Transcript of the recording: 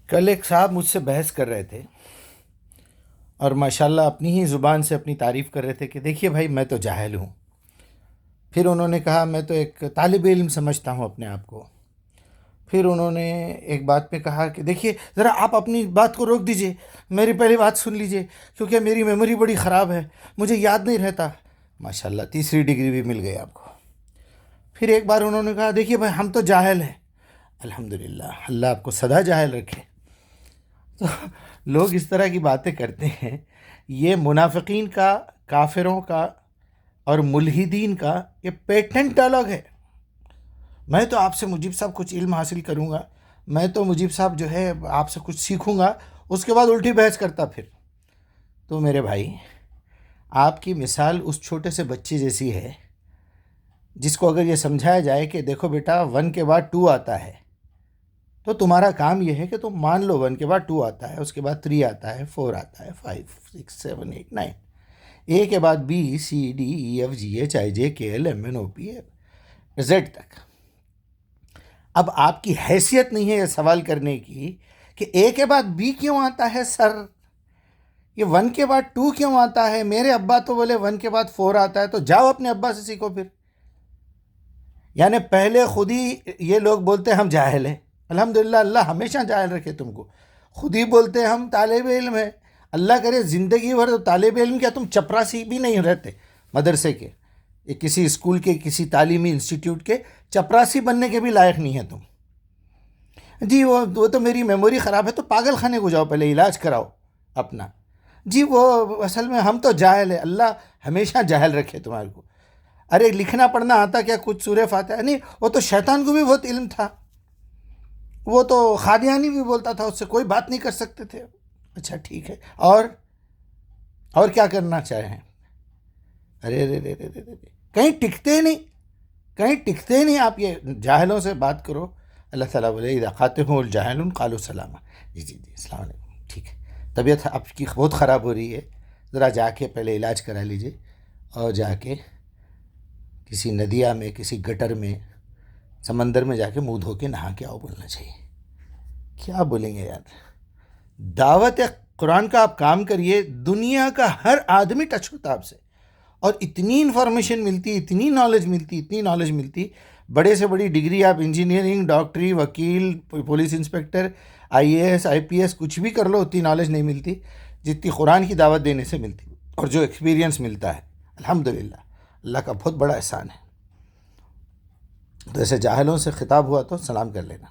کل ایک صاحب مجھ سے بحث کر رہے تھے اور ماشاءاللہ اپنی ہی زبان سے اپنی تعریف کر رہے تھے کہ دیکھیے بھائی میں تو جاہل ہوں. پھر انہوں نے کہا میں تو ایک طالب علم سمجھتا ہوں اپنے آپ کو. پھر انہوں نے ایک بات پہ کہا کہ دیکھیے ذرا آپ اپنی بات کو روک دیجئے، میری پہلی بات سن لیجئے کیونکہ میری میموری بڑی خراب ہے، مجھے یاد نہیں رہتا. ماشاءاللہ تیسری ڈگری بھی مل گئی آپ کو. پھر ایک بار انہوں نے کہا دیکھیے بھائی ہم تو جاہل ہیں. الحمدللہ، اللہ آپ کو سدا جاہل رکھے. تو لوگ اس طرح کی باتیں کرتے ہیں، یہ منافقین کا، کافروں کا اور ملحدین کا یہ پیٹنٹ ڈائلاگ ہے. میں تو آپ سے مجیب صاحب کچھ علم حاصل کروں گا، میں تو مجیب صاحب جو ہے آپ سے کچھ سیکھوں گا، اس کے بعد الٹی بحث کرتا پھر. تو میرے بھائی، آپ کی مثال اس چھوٹے سے بچے جیسی ہے جس کو اگر یہ سمجھایا جائے کہ دیکھو بیٹا 1 کے بعد 2 آتا ہے، تو تمہارا کام یہ ہے کہ تم مان لو 1 کے بعد 2 آتا ہے، اس کے بعد 3 آتا ہے، 4 آتا ہے، 5 6 7 8 9، اے کے بعد B C D E F G H I J K L M N O P Z تک. اب آپ کی حیثیت نہیں ہے یہ سوال کرنے کی کہ اے کے بعد بی کیوں آتا ہے سر، یہ 1 کے بعد 2 کیوں آتا ہے. میرے ابا تو بولے 1 کے بعد 4 آتا ہے، تو جاؤ اپنے ابا سے سیکھو پھر. یعنی پہلے خود ہی یہ لوگ بولتے ہم جاہل ہیں. الحمدللہ، اللہ ہمیشہ جاہل رکھے تم کو. خود ہی بولتے ہم طالب علم ہیں. اللہ کرے زندگی بھر تو طالب علم کیا تم چپراسی بھی نہیں رہتے مدرسے کے، کسی اسکول کے، کسی تعلیمی انسٹیٹیوٹ کے چپراسی بننے کے بھی لائق نہیں ہیں تم. جی وہ تو میری میموری خراب ہے، تو پاگل خانے کو جاؤ، پہلے علاج کراؤ اپنا. جی وہ اصل میں ہم تو جاہل ہیں، اللہ ہمیشہ جاہل رکھے تمہارے کو. ارے لکھنا پڑھنا آتا کیا کچھ سورہ فاتحہ؟ نہیں، وہ تو شیطان کو بھی بہت علم تھا، وہ تو قادیانی بھی بولتا تھا، اس سے کوئی بات نہیں کر سکتے تھے. اچھا ٹھیک ہے، اور کیا کرنا چاہیں؟ ارے رے رے رے رے رے، کہیں ٹکتے نہیں، کہیں ٹکتے نہیں. آپ یہ جاہلوں سے بات کرو. اللہ تعالیٰ بولے اذا خاطبهم الجاہلون قالوا سلاما. جی جی جی، السلام علیکم. ٹھیک ہے، طبیعت آپ کی بہت خراب ہو رہی ہے، ذرا جا کے پہلے علاج کرا لیجئے، اور جا کے کسی ندیا میں، کسی گٹر میں، سمندر میں جا کے منہ دھو کے نہا کے آؤ بولنا چاہیے. کیا بولیں گے یار. دعوت قرآن کا آپ کام کریے، دنیا کا ہر آدمی ٹچ ہوتا آپ سے، اور اتنی انفارمیشن ملتی، اتنی نالج ملتی. بڑے سے بڑی ڈگری آپ انجینئرنگ، ڈاکٹری، وکیل، police inspector, I A S, I P S, کچھ بھی کر لو، اتنی نالج نہیں ملتی جتنی قرآن کی دعوت دینے سے ملتی، اور جو ایکسپیرینس ملتا ہے. الحمدللہ، اللہ کا بہت بڑا احسان ہے. تو ایسے جاہلوں سے خطاب ہوا تو سلام کر لینا.